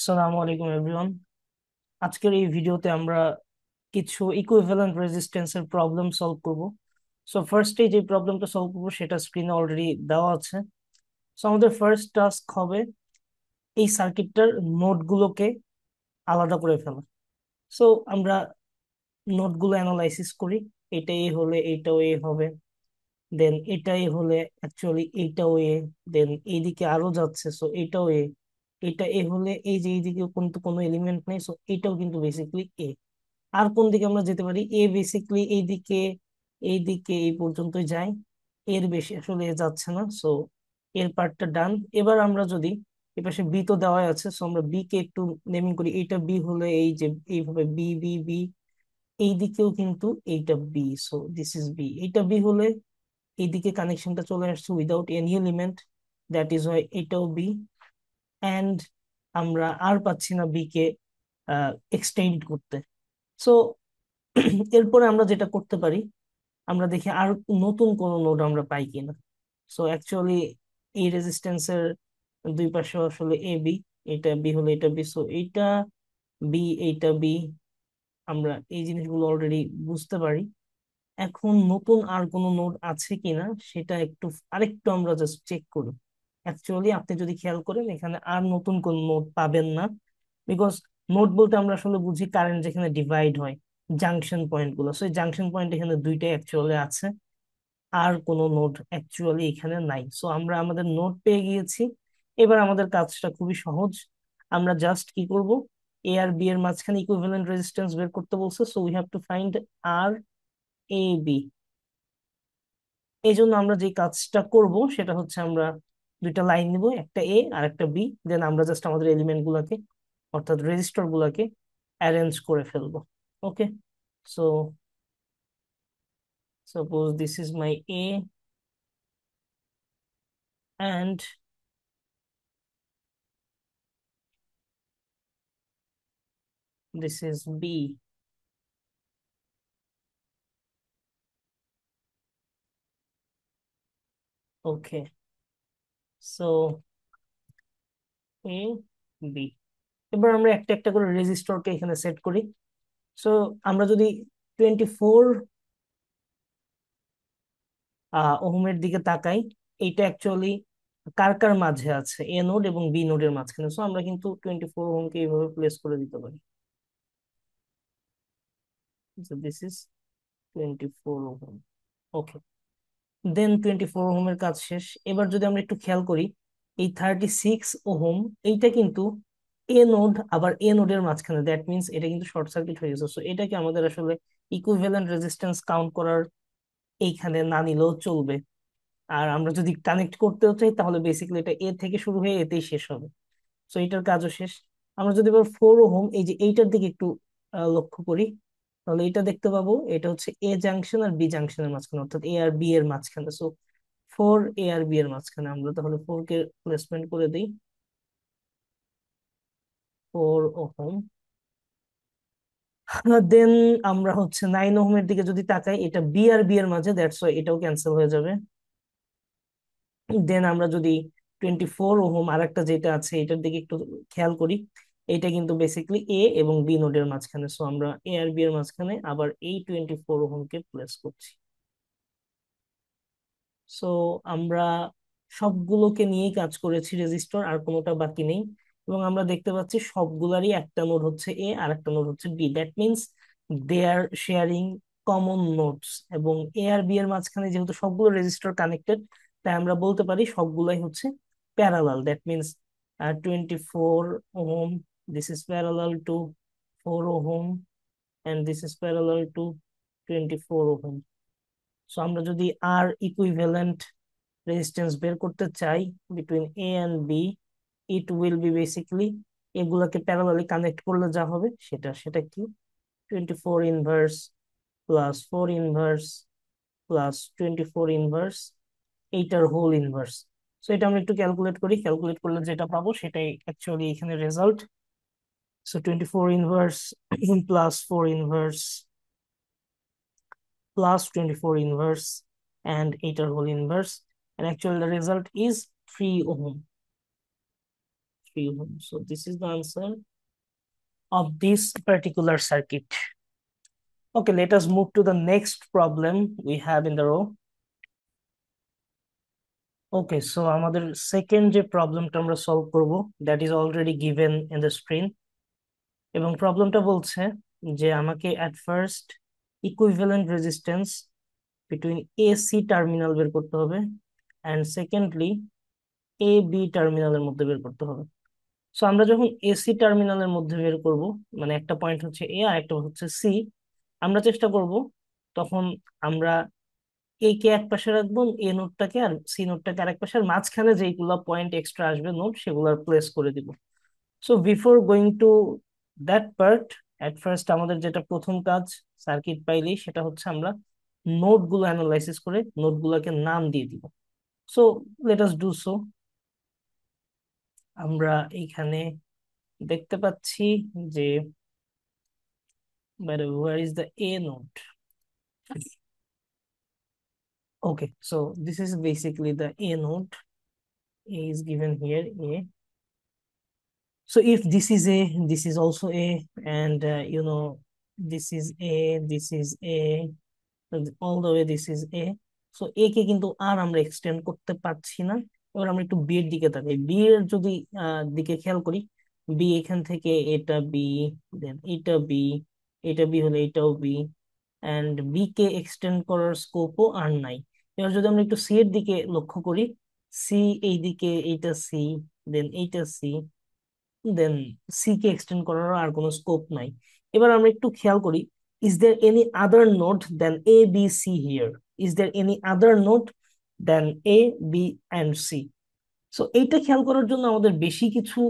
আসসালামু আলাইকুম এভরিওয়ান। আজকের এই ভিডিওতে আমরা কিছু ইকুইভ্যালেন্ট রেজিস্ট্যান্সের প্রবলেম সলভ করব। সো ফার্স্টে যে প্রবলেমটা সলভ করব সেটা স্ক্রিনে অলরেডি দেওয়া আছে। সো আমাদের ফার্স্ট টাস্ক হবে এই সার্কিটটার নোডগুলোকে আলাদা করে ফেলা। সো আমরা নোডগুলো অ্যানালাইসিস করি। এটা এ হলে এইটাও এ হবে, দেন এটাই হলে অ্যাকচুয়ালি এইটাও এ, দেন এইদিকে আরো যাচ্ছে, সো এটাও এ। এটা এ হলে এই যে এইদিকে কিন্তু কোনো এলিমেন্ট নেই, সো এটাও কিন্তু বেসিক্যালি এ। আর কোন দিকে আমরা যেতে পারি? এ বেসিক্যালি এইদিকে, এইদিকে এই পর্যন্তই যায়, এর বেশি আসলে এ যাচ্ছে না, সো এর পার্টটা ডান। এবার আমরা যদি এপাশে বি তো দেওয়াই আছে, সো আমরা বি কে একটু নেমিং করি। এইটা বি হলে এই যে এইভাবে বি বি বি, এই দিকেও কিন্তু এইটা B, so this is B. এইটা বি হলে এইদিকে কানেকশনটা চলে আসছে without any element, that is why এটাও বি। অ্যান্ড আমরা আর পাচ্ছি না বি কে এক্সটেন্ড করতে। সো এরপরে আমরা যেটা করতে পারি, আমরা দেখি আর নতুন কোন নোড আমরা পাই কিনা। সো অ্যাকচুয়ালি এই রেজিস্ট্যান্সের দুই পাশে আসলে এ বি, এটা বি হলে এটা বি, সো এইটা বি, এইটা বি। আমরা এই জিনিসগুলো অলরেডি বুঝতে পারি। এখন নতুন আর কোনো নোড আছে কিনা সেটা একটু আরেকটু আমরা জাস্ট চেক করি। অ্যাকচুয়ালি আপনি যদি খেয়াল করেন এখানে আর নতুন কোন নোড পাবেন না, বিকজ নোড বলতে আমরা আসলে বুঝি কারেন্ট যেখানে ডিভাইড হয়, জাংশন পয়েন্ট গুলো। সো জাংশন পয়েন্ট এখানে দুইটাই অ্যাকচুয়ালি আছে, আর কোনো নোড অ্যাকচুয়ালি এখানে নাই। সো আমরা আমাদের নোড পেয়ে গিয়েছি। এবার আমাদের কাজটা খুবই সহজ। আমরা জাস্ট কি করব, এ আর বি এর মাঝখানে ইকুইভ্যালেন্ট রেজিস্ট্যান্স বের করতে বলছে, so we have to find R A B. এই জন্য আমরা যে কাজটা করব সেটা হচ্ছে আমরা দুইটা লাইন নিব, একটা এ আর একটা বি, দেন আমরা জাস্ট আমাদের এলিমেন্ট গুলাকে অর্থাৎ রেজিস্টর গুলাকে অ্যারেঞ্জ করে ফেলবো। ওকে, so suppose this is my A and this is B. Okay, so A B। এবার আমরা একটা একটা করে রেজিস্টরকে এখানে সেট করি। সো আমরা যদি 24 ওহমের দিকে তাকাই, এইটা অ্যাকচুয়ালি কার কার মাঝে আছে? এ নোড এবং বি নোডের মাঝখানে। সো আমরা কিন্তু 24 ওহমকে এইভাবে প্লেস করে দিতে পারি। This is 24 ohm. Okay, then 24 ওহমের কাজ শেষ। এবার যদি আমরা একটু খেয়াল করি, এই 36 ওহম, এইটা কিন্তু এ নোড আবার এ নোডের মাঝখানে, দ্যাট মিনস এটা কিন্তু শর্ট সার্কিট হয়ে গেছে। সো এটাকে আমাদের আসলে ইকুইভ্যালেন্ট রেজিস্ট্যান্স কাউন্ট করার এইখানে না নিলেও চলবে। আর আমরা যদি কানেক্ট করতেও চাই তাহলে বেসিক্যালি এটা এ থেকে শুরু হয়ে এতেই শেষ হবে। সো এটার কাজও শেষ। আমরা যদি এবার 4 ওহম এই যে এইটার দিকে একটু লক্ষ্য করি, তাহলে এটা দেখতে পাবো এটা হচ্ছে এ জাংশন আর বি জাংশনের মাঝখানে, অর্থাৎ এ আর বি এর মাঝখানে। সো 4 এ আর বি এর মাঝখানে আমরা তাহলে 4 কে প্লেসমেন্ট করে দিই, 4 ওহম। দেন আমরা হচ্ছে 9 ওহমের দিকে যদি তাকাই, এটা বি আর বি এর মাঝে, দ্যাটস ওয়াই এটাও ক্যান্সেল হয়ে যাবে। দেন আমরা যদি 24 ওহম আর একটা যেটা আছে এটার দিকে একটু খেয়াল করি, এটা কিন্তু বেসিক্যালি এ এবং বি নোডের মাঝখানে। সো আমরা এ আর বি এর মাঝখানে আবার এই 24 ওহমকে প্লেস করছি। সো আমরা সবগুলোকে নিয়েই কাজ করেছি রেজিস্টর, আর কোনোটা বাকি নেই। এবং আমরা দেখতে পাচ্ছি সবগুলারই একটা নোড হচ্ছে এ আর একটা নোড হচ্ছে B, that means they are sharing common nodes. এবং এ আর বি এর মাঝখানে যেহেতু সবগুলো রেজিস্টর কানেক্টেড, তাই আমরা বলতে পারি সবগুলাই হচ্ছে parallel. That means 24 ohm, this is parallel to 4 ohm, and this is parallel to 24 ohm. So আমরা যদি আর ইকুইভ্যালেন্ট রেজিস্ট্যান্স বের করতে চাই between A and B, it will be basically এগুলাকে প্যারালালি কানেক্ট করলে যা হবে সেটা সেটা কি, 24 inverse plus 4 inverse plus 24 inverse, এইটার হোল ইনভার্স। সো এটা আমরা একটু ক্যালকুলেট করি, ক্যালকুলেট করলে যেটা পাবো সেটাই অ্যাকচুয়ালি এখানে result. So 24 inverse plus 4 inverse plus 24 inverse and 8 whole inverse, and actually the result is 3 ohm. 3 ohm. So this is the answer of this particular circuit. Okay, let us move to the next problem we have in the row. Okay, so আমাদের second যে প্রবলেমটা আমরা solve করব, that is already given in the screen. এবং প্রবলেমটা বলছে যে আমাকে at first equivalent resistance between AC terminal বের করতে হবে, অ্যান্ড সেকেন্ডলি এ বি টার্মিনালের মধ্যে বের করতে হবে। সো আমরা যখন এসি টার্মিনালের মধ্যে বের করব, মানে একটা পয়েন্ট হচ্ছে এ আর একটা হচ্ছে সি, আমরা চেষ্টা করব তখন আমরা এ কে এক পাশে রাখবো, এ নোটটাকে, আর সি নোটটাকে আরেক পাশে, আর মাঝখানে যেইগুলো পয়েন্ট এক্সট্রা আসবে নোট, সেগুলোর প্লেস করে দিব। So before going to that part, at first আমাদের যেটা প্রথম কাজ সার্কিট পাইলেই, সেটা হচ্ছে আমরা নোট গুলো অ্যানালাইসিস করে নোট গুলাকে নাম দিয়ে দিব। So let us do so. আমরা এইখানে দেখতে পাচ্ছি যে where is the A node? Okay, so this is basically the A node. A is given here, A. So if this is A, this is also A, and this is A, this is A, so all the way this is A. So A কে কিন্তু আর আমরা extend করতে পারছি না। এবার আমরা একটু B এর দিকে তাকাই। বি এর যদি দিকে খেয়াল করি, বি এখান থেকে এটা বি, দেন এটা বি, এটা বি হলে এটাও বি, অ্যান্ড বি কে এক্সটেন্ড করার স্কোপও আর নাই। এবার যদি আমরা একটু সি এর দিকে লক্ষ্য করি, সি এই দিকে, এইটা সি, দেন এইটা সি, দেন সি কে এক্সটেন্ড করার আর কোনো স্কোপ নাই। এবার আমরা একটু খেয়াল করি, is there any other node then A B C here? Is there any other node then A B and C? So এইটা খেয়াল করার জন্য আমাদের বেশি কিছু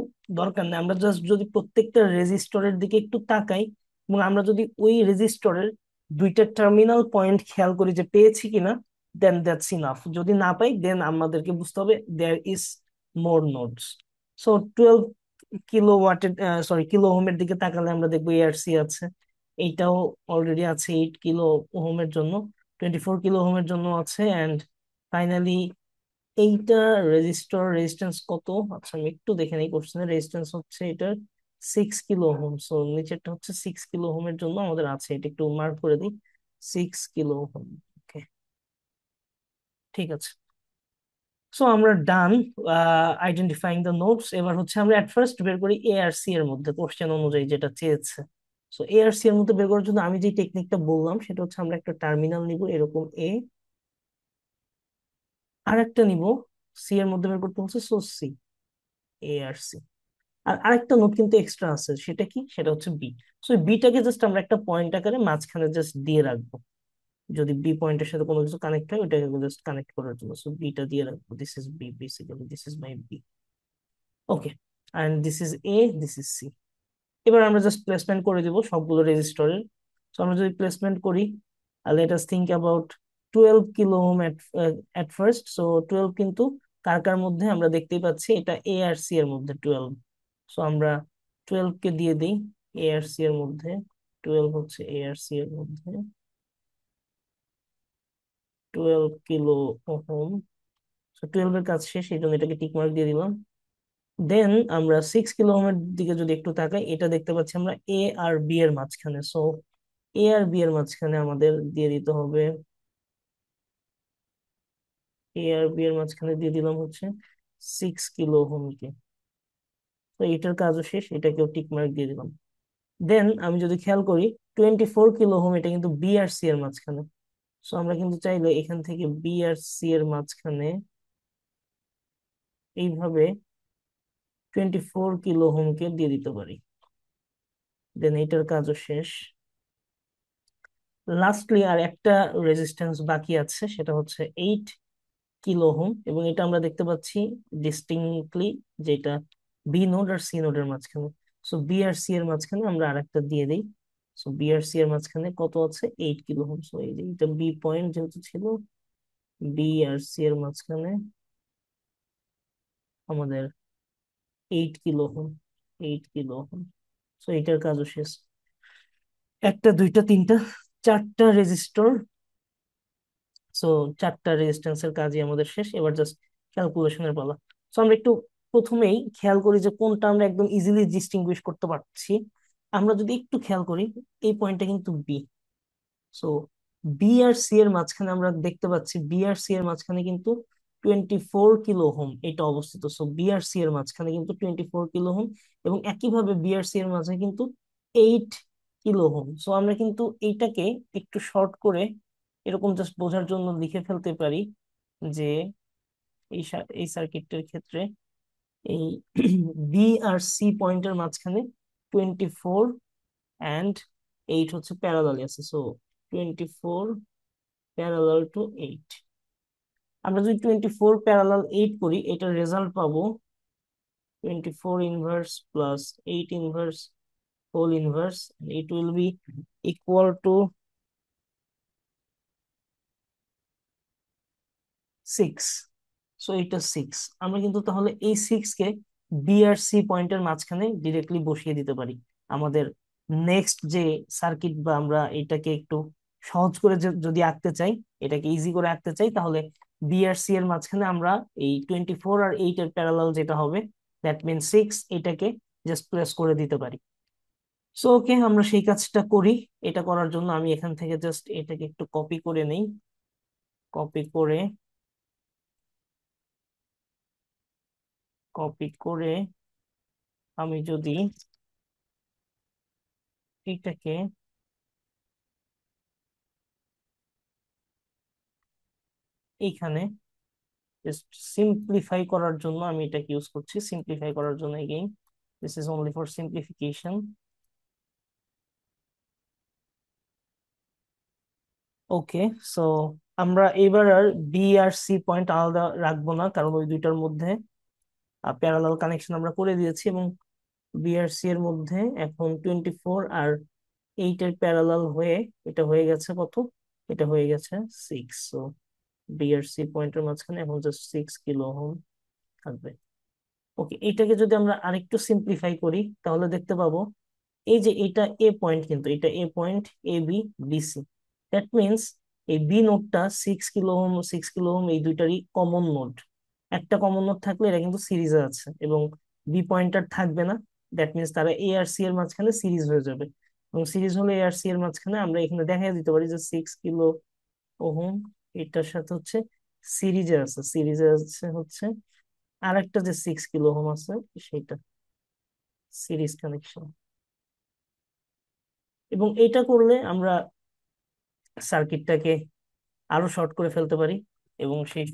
দরকার নেই। আমরা জাস্ট যদি প্রত্যেকটা রেজিস্টরের দিকে একটু তাকাই, এবং আমরা যদি ওই রেজিস্টরের দুইটা টার্মিনাল পয়েন্ট খেয়াল করি যে পেয়েছি কিনা, দেন দ্যাটস ইনাফ। যদি না পাই, দেন আমাদেরকে বুঝতে হবে there is more nodes. So 12 kilo ওয়াটের, সরি, কিলো ওহমের দিকে তাকালে আমরা দেখবো এআরসি আছে, এইটাও অলরেডি আছে 8 কিলো ওহমের জন্য, 24 কিলো ওহমের জন্য আছে, অ্যান্ড ফাইনালি এইটা রেজিস্ট্যান্স কত? আচ্ছা, আমি একটু দেখে নেই কোশ্চেনের। রেজিস্ট্যান্স হচ্ছে এটা 6 কিলো ওহম। সো নিচেরটা হচ্ছে 6 কিলো ওহমের জন্য আমাদের আছে, এটা একটু মার্ক করে দিই, 6 কিলো ওহম। ওকে, ঠিক আছে। সো আমরা ডান আইডেন্টিফাইং দ্য নোডস। এবার হচ্ছে আমরা এট ফার্স্ট বের করি এ আর সি এর মধ্যে, কোশ্চেন অনুযায়ী যেটা চেয়েছে। সো এ আর সি এর মধ্যে বের করার জন্য আমি যে টেকনিকটা বললাম, সেটা হচ্ছে আমরা একটা টার্মিনাল নিব এরকম এ, আর একটা নিব সি এর মধ্যে বের করতে হচ্ছে, সো সি, এ আর সি। আর আরেকটা নোট কিন্তু এক্সট্রা আছে, সেটা কি? সেটা হচ্ছে বি। সো বিটাকে জাস্ট আমরা একটা পয়েন্ট আকারে মাঝখানে জাস্ট দিয়ে রাখবো, যদি বি পয়েন্টের সাথে কোনো কিছু কানেক্ট হয় ওটাকে জাস্ট কানেক্ট করার জন্য। সো বিটা দিয়ে রাখবো, this is B, basically this is my B. Okay, and this is A, this is C. এবার আমরা জাস্ট প্লেসমেন্ট করে দিব সবগুলো রেজিস্টরের। সো আমরা যদি প্লেসমেন্ট করি, let us think about 12 kilo ohm at first. So 12 কিন্তু কার কার মধ্যে? আমরা দেখতেই পাচ্ছি এটা এ আর সি এর মধ্যে 12। সো আমরা 12 কে দিয়ে দিই এ আর সি এর মধ্যে। 12 হচ্ছে এ আর সি এর মধ্যে 12 কিলো ওহম। সো 12 এর কাজ শেষ, এই জন্য এটাকে টিক মার্ক দিয়ে দিলাম। দেন আমরা 6 কিলো ওহমের দিকে যদি একটু তাকাই, এটা দেখতে পাচ্ছি আমরা এ আর বি এর মাঝখানে। সো এ আর বি এর মাঝখানে আমাদের দিয়ে দিতে হবে, এ আর বি এর মাঝখানে দিয়ে দিলাম হচ্ছে 6 কিলো ওহমকে। তো এটার কাজও শেষ, এটাকেও টিক মার্ক দিয়ে দিলাম। দেন আমি যদি খেয়াল করি, 24 কিলো ওহম, এটা কিন্তু বি আর সি এর মাঝখানে। সো আমরা কিন্তু চাইলে এখান থেকে বি আর সি এর মাঝখানে এইভাবে 24 কিলো ওহমকে দিয়ে দিতে পারি। দেন এটার কাজও শেষ। লাস্টলি আর একটা রেজিস্ট্যান্স বাকি আছে, সেটা হচ্ছে 8 কিলো ওহম, এবং এটা আমরা দেখতে পাচ্ছি ডিস্টিংক্টলি, যেটা বি নোড আর সি নোডের মাঝখানে। সো বি আর সি এর মাঝখানে আমরা আরেকটা দিয়ে দিই। সো বি আর সি এর মাঝখানে কত আছে? 8 কিলো ওহম। সো এই যে এটা বি পয়েন্ট যেহেতু ছিল, বি আর সি এর মাঝখানে আমাদের 8 kilo ohm, 8 kilo ohm. So এটার কাজও শেষ। একটা, দুইটা, তিনটা, চারটা রেজিস্টর। সো চারটা রেজিস্ট্যান্সের কাজই আমাদের শেষ। এবার জাস্ট ক্যালকুলেশনের পালা। সো আমরা একটু প্রথমেই খেয়াল করি যে কোনটা আমরা একদম ইজিলি ডিস্টিংগুইশ করতে পারছি। আমরা যদি একটু খেয়াল করি, এই পয়েন্টটা কিন্তু বি। সো বি আর সি এর মাঝখানে আমরা দেখতে পাচ্ছি, বি আর সি এর মাঝখানে কিন্তু 24 কিলো ওহম এটা অবস্থিত। সো বি আর সি এর মাঝখানে কিন্তু 24 কিলো ওহম, এবং একইভাবে বি আর সি এর মাঝে কিন্তু 8 কিলো ওহম। সো আমরা কিন্তু এইটাকে একটু শর্ট করে এরকম জাস্ট বোঝার জন্য লিখে ফেলতে পারি যে এই সার্কিটের ক্ষেত্রে এই বি আর সি পয়েন্টের মাঝখানে 24 অ্যান্ড 8 হচ্ছে প্যারালাল আছে। So 24 parallel to 8। আমরা যদি 24 প্যারালাল 8 করি, এটার রেজাল্ট পাবো 24 inverse plus 8 inverse whole inverse. It will be equal to 6। So এটা 6। আমরা কিন্তু তাহলে এই 6 কে বি আর সি পয়েন্টের মাঝখানে ডিরেক্টলি বসিয়ে দিতে পারি। আমাদের নেক্সট যে সার্কিট, বা আমরা এটাকে একটু সহজ করে যদি আঁকতে চাই, এটাকে ইজি করে আঁকতে চাই, তাহলে বি আর সি এর মাঝখানে আমরা এই 24 আর 8 এর প্যারালাল যেটা হবে, দ্যাট মিন 6, এটাকে জাস্ট প্লেস করে দিতে পারি। সো ওকে, আমরা সেই কাজটা করি। এটা করার জন্য আমি এখান থেকে জাস্ট এটাকে একটু কপি করে নেই। কপি করে কপি করে আমি যদি এটাকে এইখানে জাস্ট সিম্পলিফাই করার জন্য আমি এটাকে ইউজ করছি, সিম্পলিফাই করার জন্য। Again this is only for simplification. Okay, so আমরা এবার আর বি আর সি পয়েন্ট আলাদা রাখবো না, কারণ ওই দুইটার মধ্যে প্যারালাল কানেকশন আমরা করে দিয়েছি। এবং বি আর সি এর মধ্যে এখন 24 আর 8 এর প্যারালাল হয়ে এটা হয়ে গেছে কত? এটা হয়ে গেছে 6। সো বি আর সি পয়েন্টের মাঝখানে এখন জাস্ট 6 কিলো ওহম থাকবে। ওকে, এইটাকে যদি আমরা আরেকটু সিম্পলিফাই করি, তাহলে দেখতে পাবো এই যে এটা এ পয়েন্ট, কিন্তু এটা A point, A B, BC. That means এই বি নোডটা 6 কিলো ওহম, 6 কিলো ওহম এই দুইটারই কমন নোড। একটা কমন নোড থাকলে এরা কিন্তু সিরিজে আছে, এবং বি পয়েন্টার থাকবে না। দ্যাট মিনস তারা এ আর সি এর মাঝখানে সিরিজ হয়ে যাবে। এবং সিরিজ হলে এ আর সি এর মাঝখানে আমরা এখানে দেখাই দিতে পারি যে 6 কিলো ওহম এটার সাথে হচ্ছে সিরিজে আছে হচ্ছে আর একটা যে 6 কিলো ওহম আছে, সেটা সিরিজ কানেকশন। এবং এটা করলে আমরা সার্কিটটাকে আরো শর্ট করে ফেলতে পারি। এবং সেই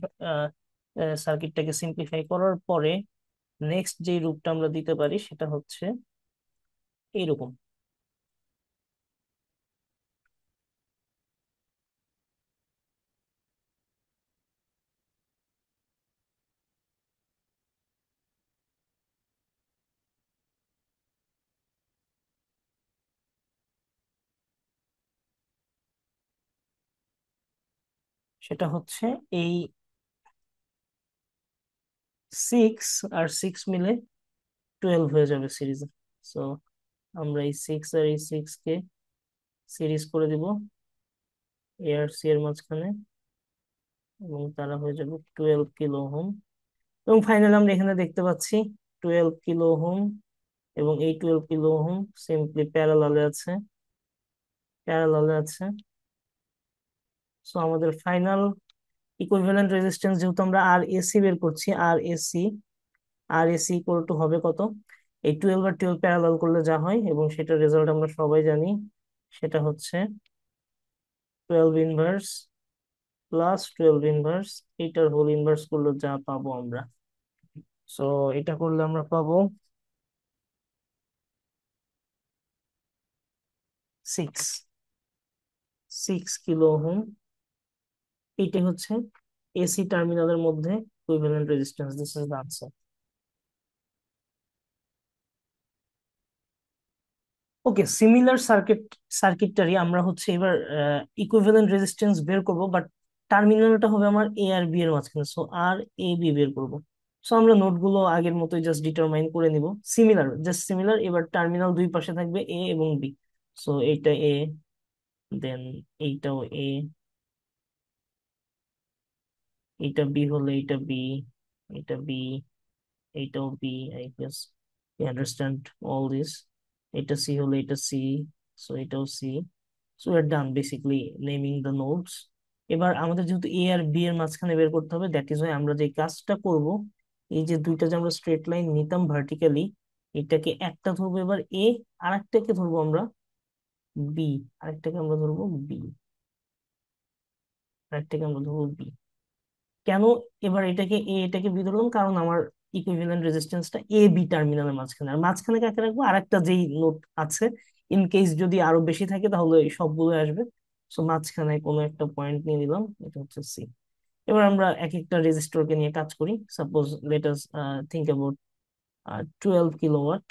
সার্কিটটাকে সিম্পলিফাই করার পরে নেক্সট যে রূপটা আমরা দিতে পারি সেটা হচ্ছে এইরকম। সেটা হচ্ছে এই 6 আর 6 মিলে 12 হয়ে যাবে সিরিজে। সো আমরা এই 6 আর এই 6 কে সিরিজ করে দিব এ আর সি এর মাঝখানে, এবং তারা হয়ে যাবে 12 কিলো ওহম। এবং ফাইনালি আমরা এখানে দেখতে পাচ্ছি 12 কিলো ওহম, এবং এই 12 কিলো ওহম সিম্পলি প্যারালালে আছে। সো আমাদের ফাইনাল ইকুইভ্যালেন্ট রেজিস্ট্যান্স, যেহেতু আমরা আর এসি বের করছি, আর এসি ইকুয়াল টু হবে কত? এই 12 আর 12 প্যারালাল করলে যা হয়, এবং সেটার রেজাল্ট আমরা সবাই জানি, সেটা হচ্ছে 12 ইনভার্স প্লাস 12 ইনভার্স, এইটার হোল ইনভার্স করলে যা পাবো আমরা। সো এটা করলে আমরা পাবো 6 6 কিলো ওহম। এইটা হচ্ছে এসি টার্মিনালের মধ্যে equivalent resistance. This is the answer. Okay, similar সার্কিটটারই আমরা হচ্ছে এবার ইকুইভ্যালেন্ট রেজিস্ট্যান্স বের করব, বাট টার্মিনালটা হবে আমার এ আর বি এর মাঝখানে। সো আর এ বি বের করব। সো আমরা নোটগুলো আগের মতোই জাস্ট ডিটারমাইন করে নিব। সিমিলার, এবার টার্মিনাল দুই পাশে থাকবে এ এবং বি। সো এইটা এ, দেন এইটাও এ, এইটা বি হলে এইটা বি, এটা বি, এইটাও B, I guess we understand all this. এটা সি হলে এটা সি, সো এটাও C. So we are done basically naming the nodes. এবার আমাদের যেহেতু এ আর বি এর মাঝখানে বের করতে হবে, দ্যাট ইজ ওয়াই আমরা যে কাজটা করব, এই যে দুইটা যে আমরা স্ট্রেট লাইন নিতাম ভার্টিক্যালি, এটাকে একটা ধরবো এবার এ, আরেকটাকে ধরবো আমরা বি, আরেকটাকে আমরা ধরবো বি, আরেকটাকে আমরা ধরবো বি। কেন এবার এটাকে এ এটাকে বি ধরলাম? কারণ আমার ইকুইভ্যালেন্ট রেজিস্ট্যান্সটা এ বি টার্মিনালের মাঝখানে, আর মাঝখানে কাকে রাখবো? আরেকটা যেই নোড আছে, ইন কেস যদি আরো বেশি থাকে তাহলে এই সবগুলো আসবে। সো মাঝখানে কোনো একটা পয়েন্ট নিয়ে নিলাম, এটা হচ্ছে সি। এবার আমরা এক একটা রেজিস্টরকে নিয়ে কাজ করি। Suppose let us think about 12 kilowatt.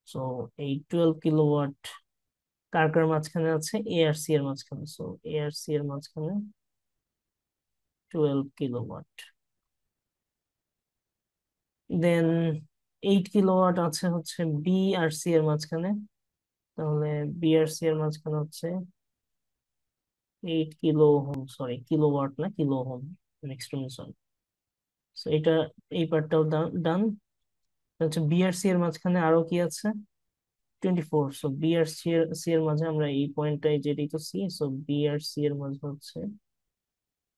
So এই 12 কিলোওয়াট কার কার মাঝখানে আছে? এ আর সি এর মাঝখানে। সো এ আর সি এর মাঝখানে 12 কিলোওয়াট। দেন 8 কিলোওয়াট আছে হচ্ছে বি আর সি এর মাঝখানে। তাহলে বি আর সি এর মাঝখানে হচ্ছে 8 কিলো ওহম, সরি কিলোওয়াট না, kilo ohm, extremely sorry. So এটা, এই পার্টটাও ডান। হচ্ছে বি আর সি এর মাঝখানে আরো কি আছে? 24। সো বি আর সি এর মাঝে আমরা এই পয়েন্টটাই, যেটাই তো সি, সো বি আর সি এর মাঝে হচ্ছে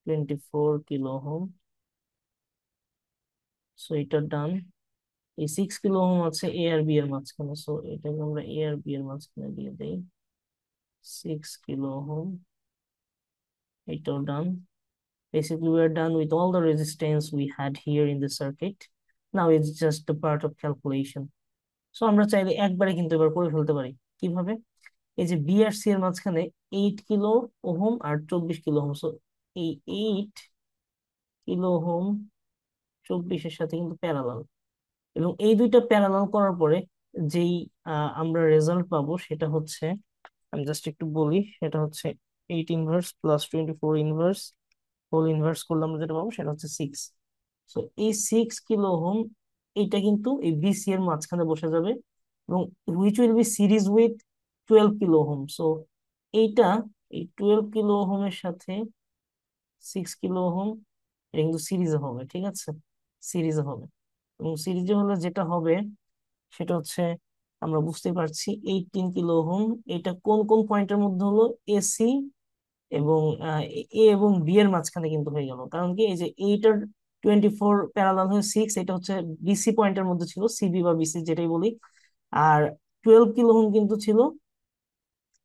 24 কিলো ওহম। সো এটা ডান। এই 6 কিলো ওহম আছে এ আর বি এর মাঝখানে, সো এটাকে আমরা এ আর বি এর মাঝখানে দিয়ে দেই। 6 কিলো ওহম, এটাও ডান। Basically, we are done with all the resistance we had here in the circuit. Now it's just the part of calculation. So আমরা চাইলে একবারে কিন্তু এবার করে ফেলতে পারি। কিভাবে? এই যে বি আর সি এর মাঝখানে 8 কিলো ওহম আর 24 কিলো ওহম, সো এই 8 কিলো ওহম 24-এর সাথে কিন্তু প্যারালাল, এবং এই দুইটা প্যারালাল করার পরে যেই আমরা রেজাল্ট পাবো সেটা হচ্ছে, আমি জাস্ট একটু বলি, সেটা হচ্ছে 8 inverse plus 24 inverse whole inverse করলে আমরা যেটা পাবো সেটা হচ্ছে 6। সো এই 6 কিলো ওহম এইটা কিন্তু এই বিসি এর মাঝখানে বসে যাবে, এবং which will be series with 12 kilo ohm. So এইটা, এই 12 কিলো ওহমের সাথে 6 কিলো ওহম, এটা কিন্তু সিরিজে হবে, ঠিক আছে? সিরিজে হবে, এবং সিরিজে হলে যেটা হবে সেটা হচ্ছে, আমরা বুঝতে পারছি 18 কিলো ওহম, এটা কোন কোন পয়েন্টের মধ্যে হলো? এসি এবং এ এবং বি এর মাঝখানে কিন্তু হয়ে গেল। কারণ কি, এই যে এইটার 24 প্যারালাল হয়ে 6, এটা হচ্ছে বিসি পয়েন্টের মধ্যে ছিল, সিবি বা বিসি যেটাই বলি। আর 12 কিলো ওহম কিন্তু ছিল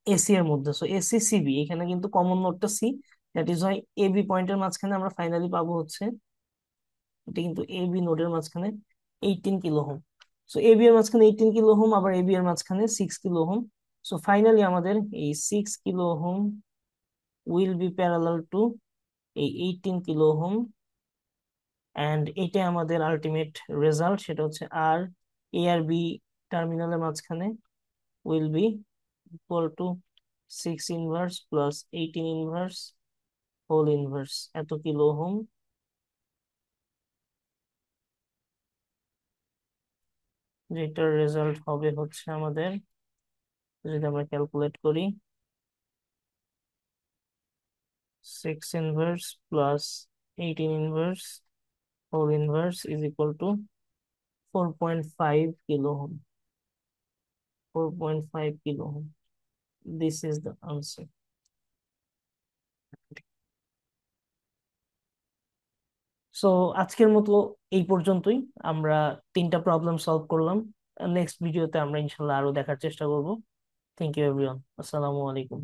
এসি এর মধ্যে। সো এসি সিবি, এখানে কিন্তু কমন নোডটা C, that is why A B পয়েন্টের মাঝখানে আমরা ফাইনালি পাবো হচ্ছে, এটা কিন্তু এ বি নোডের মাঝখানে 18 kilo ohm. So A B এর মাঝখানে 18 কিলো ওহম, আবার এ বি এর মাঝখানে 6 কিলো ওহম। সো ফাইনালি আমাদের এই 6 kilo ohm will be parallel to এই 18 কিলো ওহম, অ্যান্ড এটা আমাদের আলটিমেট রেজাল্ট, সেটা হচ্ছে আর এ আর বি টার্মিনালের মাঝখানে will be equal to 6 inverse plus 18 inverse whole inverse, এত কিলো ওহম। যেটার রেজাল্ট হবে হচ্ছে আমাদের, যদি আমরা ক্যালকুলেট করি, 6 inverse plus 18 inverse whole inverse is equal to 4.5 kilo ohm. 4.5 kilo ohm, this is the answer. So আজকের মতো এই পর্যন্তই। আমরা 3টা প্রবলেম সলভ করলাম। নেক্সট ভিডিওতে আমরা ইনশাল্লাহ আরো দেখার চেষ্টা করব। থ্যাংক ইউ এভরিওয়ান, আসসালামু আলাইকুম।